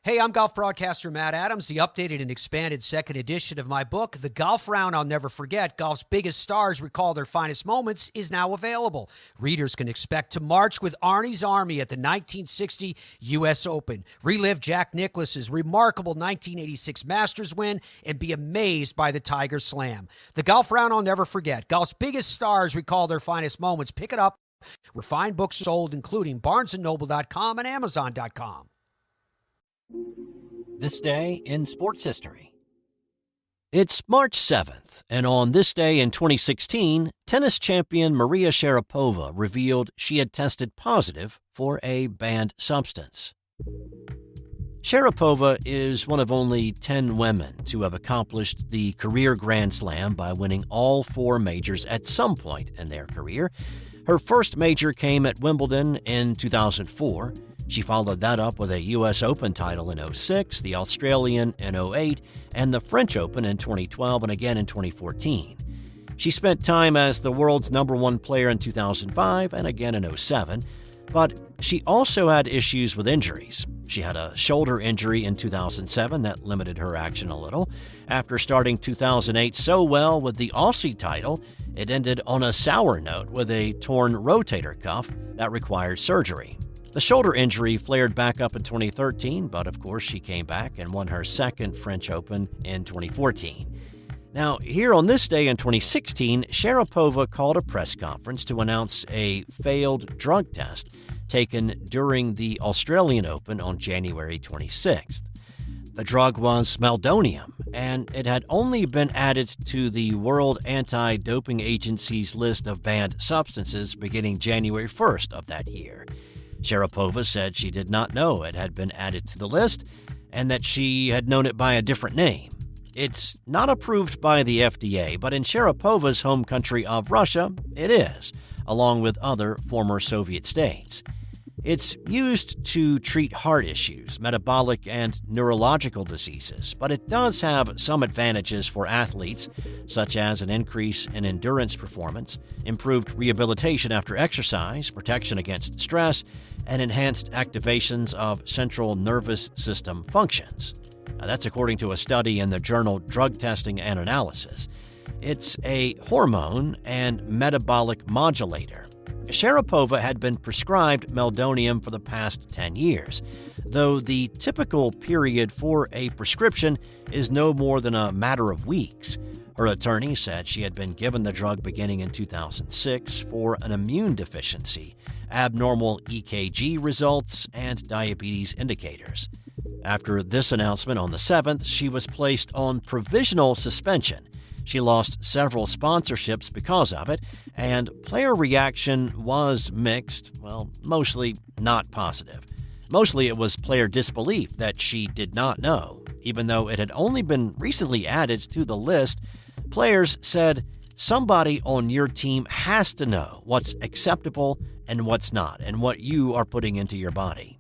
Hey, I'm golf broadcaster Matt Adams. The updated and expanded second edition of my book, The Golf Round I'll Never Forget, Golf's Biggest Stars Recall Their Finest Moments, is now available. Readers can expect to march with Arnie's Army at the 1960 U.S. Open, relive Jack Nicklaus's remarkable 1986 Masters win, and be amazed by the Tiger Slam. The Golf Round I'll Never Forget, Golf's Biggest Stars Recall Their Finest Moments. Pick it up where fine books are sold, including BarnesandNoble.com and Amazon.com. This day in sports history. It's March 7th, and on this day in 2016, tennis champion Maria Sharapova revealed she had tested positive for a banned substance. Sharapova is one of only 10 women to have accomplished the career Grand Slam by winning all 4 majors at some point in their career. Her first major came at Wimbledon in 2004. She followed that up with a U.S. Open title in 2006, the Australian in 2008, and the French Open in 2012 and again in 2014. She spent time as the world's #1 player in 2005 and again in 2007, but she also had issues with injuries. She had a shoulder injury in 2007 that limited her action a little. After starting 2008 so well with the Aussie title, it ended on a sour note with a torn rotator cuff that required surgery. The shoulder injury flared back up in 2013, but of course she came back and won her second French Open in 2014. Now, here on this day in 2016, Sharapova called a press conference to announce a failed drug test taken during the Australian Open on January 26th. The drug was meldonium, and it had only been added to the World Anti-Doping Agency's list of banned substances beginning January 1st of that year. Sharapova said she did not know it had been added to the list and that she had known it by a different name. It's not approved by the FDA, but in Sharapova's home country of Russia, it is, along with other former Soviet states. It's used to treat heart issues, metabolic and neurological diseases, but it does have some advantages for athletes, such as an increase in endurance performance, improved rehabilitation after exercise, protection against stress, and enhanced activations of central nervous system functions. Now, that's according to a study in the journal Drug Testing and Analysis. It's a hormone and metabolic modulator. Sharapova had been prescribed meldonium for the past 10 years, though the typical period for a prescription is no more than a matter of weeks. Her attorney said she had been given the drug beginning in 2006 for an immune deficiency, abnormal EKG results, and diabetes indicators. After this announcement on the 7th, she was placed on provisional suspension. She lost several sponsorships because of it, and player reaction was mixed, mostly not positive. Mostly it was player disbelief that she did not know. Even though it had only been recently added to the list, players said, somebody on your team has to know what's acceptable and what's not, and what you are putting into your body.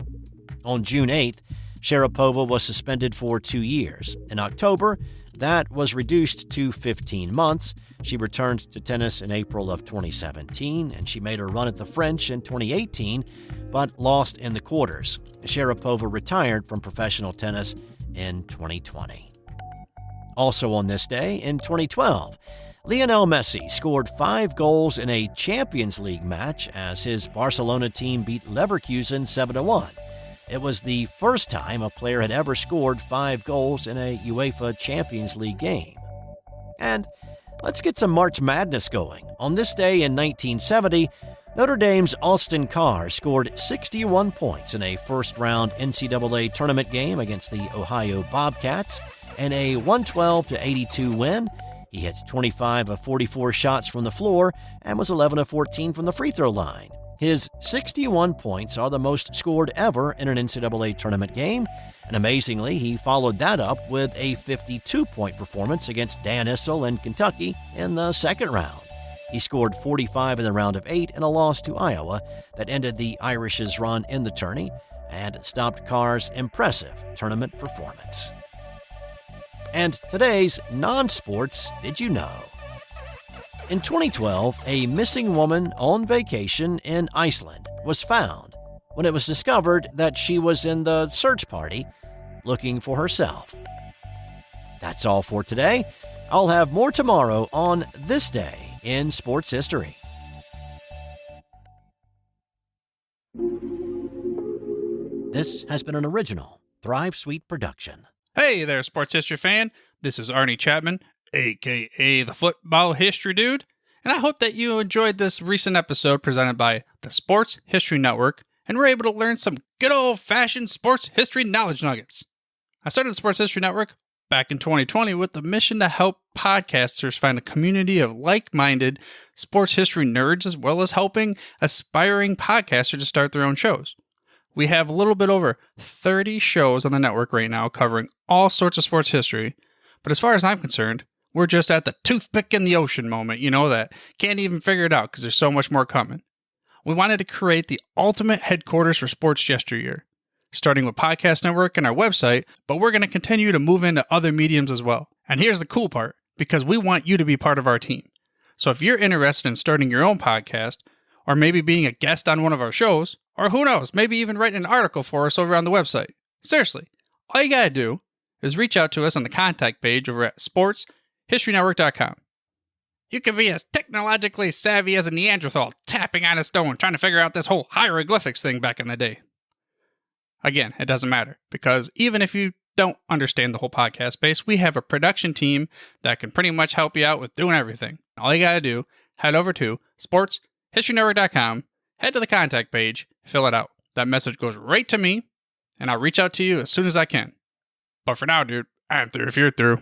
On June 8th, Sharapova was suspended for 2 years. In October, that was reduced to 15 months. She returned to tennis in April of 2017, and she made her run at the French in 2018, but lost in the quarters. Sharapova retired from professional tennis in 2020. Also on this day, in 2012, Lionel Messi scored 5 goals in a Champions League match as his Barcelona team beat Leverkusen 7-1. It was the first time a player had ever scored 5 goals in a UEFA Champions League game. And let's get some March Madness going. On this day in 1970, Notre Dame's Austin Carr scored 61 points in a first-round NCAA Tournament game against the Ohio Bobcats in a 112-82 win. He hit 25 of 44 shots from the floor and was 11 of 14 from the free throw line. His 61 points are the most scored ever in an NCAA tournament game, and amazingly, he followed that up with a 52-point performance against Dan Issel in Kentucky in the second round. He scored 45 in the round of 8 in a loss to Iowa that ended the Irish's run in the tourney and stopped Carr's impressive tournament performance. And today's non-sports Did You Know? In 2012, a missing woman on vacation in Iceland was found when it was discovered that she was in the search party looking for herself. That's all for today. I'll have more tomorrow on This Day in Sports History. This has been an original Thrive Suite production. Hey there, sports history fan. This is Arnie Chapman, a.k.a. the Football History Dude, and I hope that you enjoyed this recent episode presented by the Sports History Network and were able to learn some good old-fashioned sports history knowledge nuggets. I started the Sports History Network back in 2020 with the mission to help podcasters find a community of like-minded sports history nerds, as well as helping aspiring podcasters to start their own shows. We have a little bit over 30 shows on the network right now covering all sorts of sports history, but as far as I'm concerned, we're just at the toothpick in the ocean moment, that can't even figure it out because there's so much more coming. We wanted to create the ultimate headquarters for sports yesteryear, starting with Podcast Network and our website, but we're going to continue to move into other mediums as well. And here's the cool part, because we want you to be part of our team. So if you're interested in starting your own podcast, or maybe being a guest on one of our shows, or who knows, maybe even writing an article for us over on the website. Seriously, all you gotta do is reach out to us on the contact page over at sportshistorynetwork.com. You can be as technologically savvy as a Neanderthal tapping on a stone trying to figure out this whole hieroglyphics thing back in the day. Again, it doesn't matter, because even if you don't understand the whole podcast space, we have a production team that can pretty much help you out with doing everything. All you gotta do, head over to sportshistorynetwork.com, head to the contact page, fill it out. That message goes right to me, and I'll reach out to you as soon as I can. But for now, dude, I'm through if you're through.